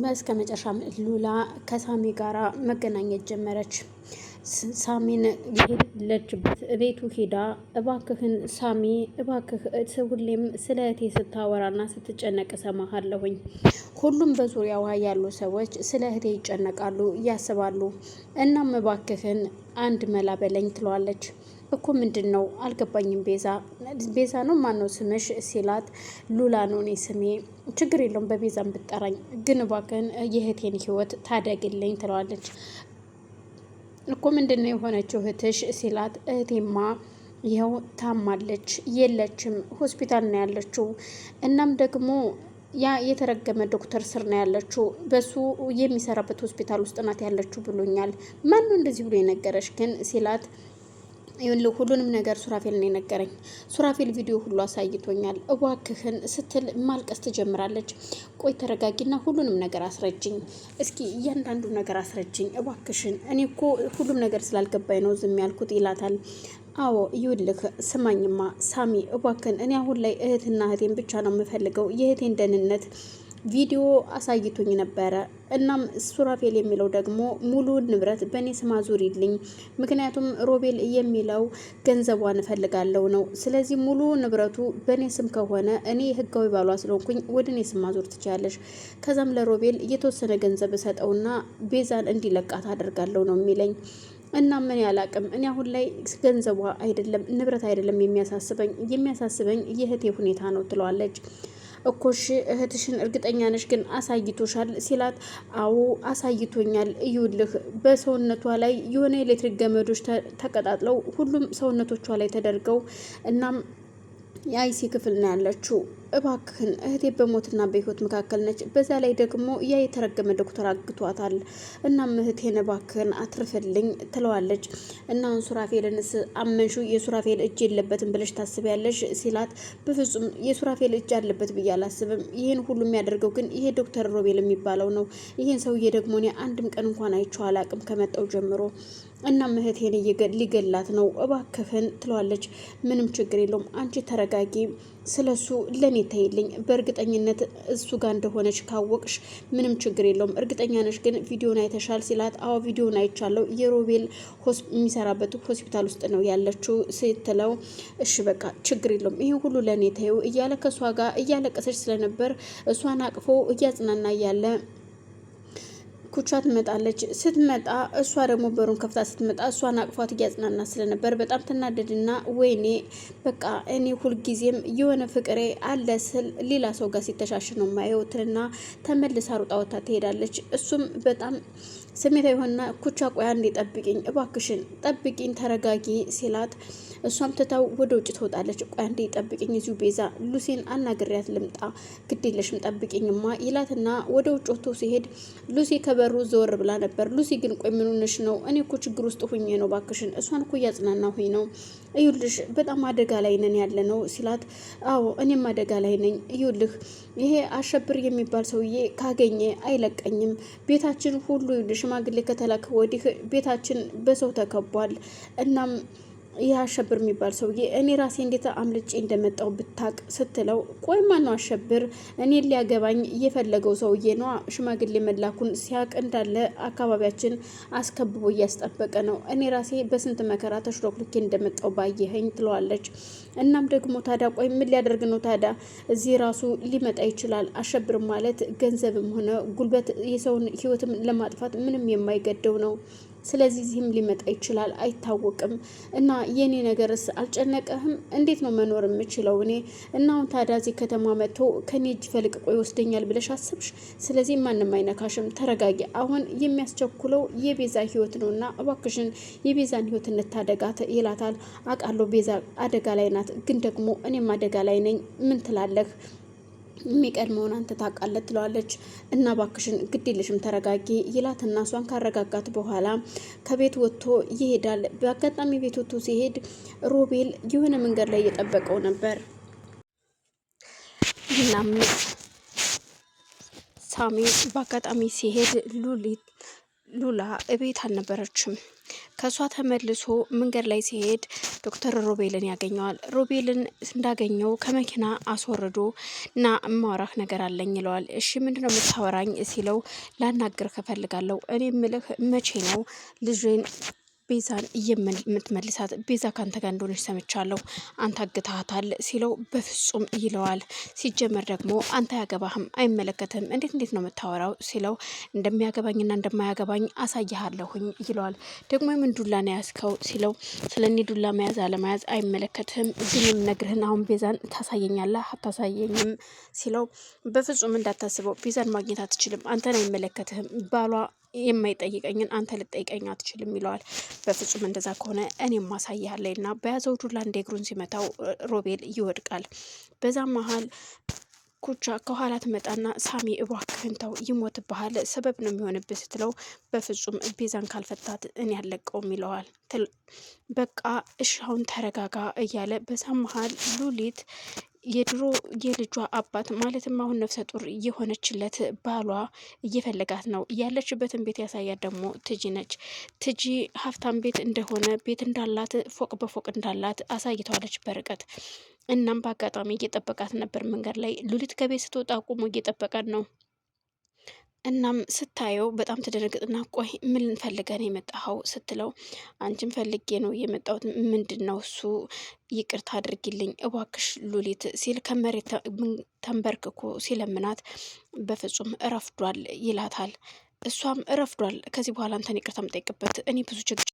በስከመጨረሻም ሉላ ከሳሚ ጋራ መገናኘት ጀመረች። ሳሚን የሄደችበት ቤቱ ሄዳ እባክህን ሳሚ እባክህ ሁሌም ስለ እህቴ ስታወራና ስትጨነቅ እሰማሃለሁኝ። ሁሉም በዙሪያዋ ያሉ ሰዎች ስለ እህቴ ይጨነቃሉ፣ ያስባሉ። እናም እባክህን አንድ መላ በለኝ ትለዋለች። እኮ ምንድን ነው አልገባኝም። ቤዛ ነው ማነው ስምሽ ሲላት፣ ሉላ ነው እኔ ስሜ። ችግር የለውም በቤዛም ብጠራኝ፣ ግን እባክህን የእህቴን ህይወት ታደግልኝ ትለዋለች። እኮ ምንድን ነው የሆነችው እህትሽ ሲላት፣ እህቴማ ይኸው ታማለች፣ የለችም፣ ሆስፒታል ነው ያለችው። እናም ደግሞ ያ የተረገመ ዶክተር ስር ነው ያለችው፣ በሱ የሚሰራበት ሆስፒታል ውስጥ ናት ያለችው ብሎኛል። ማን ነው እንደዚህ ብሎ የነገረሽ ግን ሲላት፣ ሁሉንም ነገር ሱራፌል ነው የነገረኝ። ሱራፌል ቪዲዮ ሁሉ አሳይቶኛል። እባክህን ስትል ማልቀስ ትጀምራለች። ቆይ ተረጋጊና ሁሉንም ነገር አስረጅኝ፣ እስኪ እያንዳንዱ ነገር አስረጅኝ እባክሽን። እኔ እኮ ሁሉም ነገር ስላልገባኝ ነው ዝም ያልኩት ይላታል። አዎ ይኸውልህ ስማኝማ ሳሚ እባክህን፣ እኔ አሁን ላይ እህትና እህቴን ብቻ ነው የምፈልገው። የእህቴን ደህንነት ቪዲዮ አሳይቶኝ ነበረ። እናም ሱራፌል የሚለው ደግሞ ሙሉ ንብረት በእኔ ስም አዙሪልኝ፣ ምክንያቱም ሮቤል የሚለው ገንዘቧን እፈልጋለሁ ነው። ስለዚህ ሙሉ ንብረቱ በእኔ ስም ከሆነ እኔ ህጋዊ ባሏ ስለሆንኩኝ ወደ እኔ ስም ማዞር ትችላለሽ። ከዛም ለሮቤል የተወሰነ ገንዘብ እሰጠውና ቤዛን እንዲለቃት አደርጋለሁ ነው የሚለኝ። እና ምን ያላቅም እኔ አሁን ላይ ገንዘቧ አይደለም ንብረት አይደለም የሚያሳስበኝ የእህቴ ሁኔታ ነው ትለዋለች። እኮሽ እህትሽን እርግጠኛ ነሽ ግን አሳይቶሻል ሲላት፣ አዎ አሳይቶኛል። እዩልህ በሰውነቷ ላይ የሆነ ኤሌክትሪክ ገመዶች ተቀጣጥለው ሁሉም ሰውነቶቿ ላይ ተደርገው እናም የአይሲ ክፍል ነው ያለችው። እባክህን እህቴ በሞትና በህይወት መካከል ነች። በዛ ላይ ደግሞ ያ የተረገመ ዶክተር አግቷታል። እናም እህቴን እባክህን አትርፍልኝ ትለዋለች። እና ሱራፌልንስ አመንሹ? የሱራፌል እጅ የለበትም ብለሽ ታስቢያለሽ ሲላት፣ በፍጹም የሱራፌል እጅ አለበት ብዬ አላስብም። ይህን ሁሉ የሚያደርገው ግን ይሄ ዶክተር ሮቤል የሚባለው ነው። ይህን ሰውዬ ደግሞ እኔ አንድም ቀን እንኳን አይቼው አላቅም ከመጣው ጀምሮ። እናም እህቴን ሊገላት ነው እባክህን ትለዋለች። ምንም ችግር የለውም አንቺ ተረጋጊ፣ ስለሱ ለኔ ተይልኝ። በእርግጠኝነት እሱ ጋር እንደሆነች ካወቅሽ ምንም ችግር የለውም። እርግጠኛ ነሽ ግን ቪዲዮን አይተሻል ሲላት፣ አዎ ቪዲዮን አይቻለሁ፣ የሮቤል የሚሰራበት ሆስፒታል ውስጥ ነው ያለችው ስትለው፣ እሺ በቃ ችግር የለውም ይሄ ሁሉ ለኔ ተይው እያለ ከእሷ ጋር እያለቀሰች ስለነበር እሷን አቅፎ እያጽናና እያለ ኩቻ ትመጣለች። ስትመጣ እሷ ደግሞ በሩን ከፍታ ስትመጣ እሷን አቅፏት እያጽናና ስለነበር በጣም ትናደድና ወይኔ በቃ እኔ ሁልጊዜም የሆነ ፍቅሬ አለ ስል ሌላ ሰው ጋር ሲተሻሽ ነው ማየው ትልና ተመልሳ ሩጣ ወታ ትሄዳለች። እሱም በጣም ስሜታ የሆነና ኩቻ ቆያ እንዴ ጠብቂኝ እባክሽን ጠብቂኝ ተረጋጊ ሲላት፣ እሷም ትታው ወደ ውጭ ትወጣለች። ቆያ እንዴ ጠብቂኝ እዚሁ ቤዛ ሉሲን አናግሪያት ልምጣ ግዴለሽም ጠብቂኝማ ይላትና ወደ ውጭ ወጥቶ ሲሄድ ሉሲ ከበሩ ዘወር ብላ ነበር። ሉሲ ግን ቆይ ምን ሆነሽ ነው? እኔ እኮ ችግር ውስጥ ሁኜ ነው ባክሽን፣ እሷን እኮ እያጽናናሁኝ ነው። እዩልሽ በጣም አደጋ ላይ ነን ያለ ነው ሲላት፣ አዎ እኔም አደጋ ላይ ነኝ። እዩልህ ይሄ አሸብር የሚባል ሰውዬ ካገኘ አይለቀኝም። ቤታችን ሁሉ ሽማግሌ ከተላከ ወዲህ ቤታችን በሰው ተከቧል። እናም ይህ አሸብር የሚባል ሰውዬ እኔ ራሴ እንዴት አምልጬ እንደመጣው ብታቅ ስትለው፣ ቆይ ማነው አሸብር? እኔን ሊያገባኝ እየፈለገው ሰውዬ ነዋ። ሽማግሌ መላኩን ሲያቅ እንዳለ አካባቢያችን አስከብቦ እያስጠበቀ ነው። እኔ ራሴ በስንት መከራ ተሽሎክልኬ እንደመጣው ባየኸኝ ትለዋለች። እናም ደግሞ ታዲያ ቆይ ምን ሊያደርግ ነው ታዲያ እዚህ ራሱ ሊመጣ ይችላል። አሸብር ማለት ገንዘብም ሆነ ጉልበት የሰውን ህይወትም ለማጥፋት ምንም የማይገደው ነው። ስለዚህ እዚህም ሊመጣ ይችላል አይታወቅም። እና የኔ ነገርስ አልጨነቀህም? እንዴት ነው መኖር የምችለው እኔ? እና አሁን ታዲያ እዚህ ከተማ መጥቶ ከኔ እጅ ፈልቅቆ ይወስደኛል ብለሽ አስብሽ? ስለዚህ ማንም አይነካሽም፣ ተረጋጊ። አሁን የሚያስቸኩለው የቤዛ ህይወት ነው እና እባክሽን የቤዛን ህይወት እንታደጋት ይላታል። አውቃለሁ ቤዛ አደጋ ላይ ናት፣ ግን ደግሞ እኔም አደጋ ላይ ነኝ። ምን ትላለህ? የሚቀድመውን አንተ ታውቃለህ ትለዋለች። እና ባክሽን ግድ የለሽም ተረጋጊ ይላትና እሷን ካረጋጋት በኋላ ከቤት ወጥቶ ይሄዳል። በአጋጣሚ ቤት ወጥቶ ሲሄድ ሮቤል የሆነ መንገድ ላይ እየጠበቀው ነበር። እናም ሳሚ በአጋጣሚ ሲሄድ ሉላ እቤት አልነበረችም። ከሷ ተመልሶ መንገድ ላይ ሲሄድ ዶክተር ሮቤልን ያገኘዋል። ሮቤልን እንዳገኘው ከመኪና አስወርዶ ና እማወራህ ነገር አለኝ ይለዋል። እሺ ምንድነው የምታወራኝ ሲለው ላናግርህ እፈልጋለሁ። እኔ ምልህ መቼ ነው ልጅን ቤዛን የምትመልሳት? ቤዛ ካንተ ጋር እንደሆነች ሰምቻለሁ፣ አንተ አግታታል ሲለው በፍጹም ይለዋል። ሲጀመር ደግሞ አንተ አያገባህም፣ አይመለከትም፣ እንዴት ነው የምታወራው ሲለው እንደሚያገባኝና እንደማያገባኝ አሳይሃለሁኝ ይለዋል። ደግሞ የምን ዱላ ነው ያዝከው ሲለው ስለ እኔ ዱላ መያዝ አለመያዝ አይመለከትም፣ ግን ነግርህን አሁን ቤዛን ታሳየኛለህ አታሳየኝም ሲለው በፍጹም እንዳታስበው፣ ቤዛን ማግኘት አትችልም፣ አንተን አይመለከትህም፣ ባሏ የማይጠይቀኝን አንተ ልጠይቀኝ አትችልም ይለዋል። በፍጹም እንደዛ ከሆነ እኔም ማሳያለኝ እና በያዘው ዱላ እንደ እግሩን ሲመታው ሮቤል ይወድቃል። በዛ መሀል ኩቻ ከኋላ ትመጣና ሳሚ እባክህን ተው ይሞትብሃል፣ ሰበብ ነው የሚሆንብህ ስትለው በፍጹም ቤዛን ካልፈታት እኔ ያለቀውም ይለዋል። በቃ እሺ አሁን ተረጋጋ እያለ በዛ መሀል ሉሊት የድሮ የልጇ አባት ማለትም አሁን ነፍሰ ጡር የሆነችለት ባሏ እየፈለጋት ነው። ያለችበትን ቤት ያሳያት ደግሞ ትጂ ነች። ትጂ ሀብታም ቤት እንደሆነ ቤት እንዳላት ፎቅ በፎቅ እንዳላት አሳይተዋለች በርቀት። እናም በአጋጣሚ እየጠበቃት ነበር መንገድ ላይ። ሉሊት ከቤት ስትወጣ ቁሞ እየጠበቃት ነው። እናም ስታየው በጣም ትደነግጥና ቆይ ምን ፈልገህ ነው የመጣኸው ስትለው አንቺን ፈልጌ ነው የመጣሁት። ምንድን ነው እሱ? ይቅርታ አድርጊልኝ እባክሽ ሉሊት ሲል ከመሬት ተንበርክኮ ሲለምናት በፍጹም እረፍዷል ይላታል። እሷም እረፍዷል፣ ከዚህ በኋላ አንተን ይቅርታ የምጠይቅበት እኔ ብዙ ችግር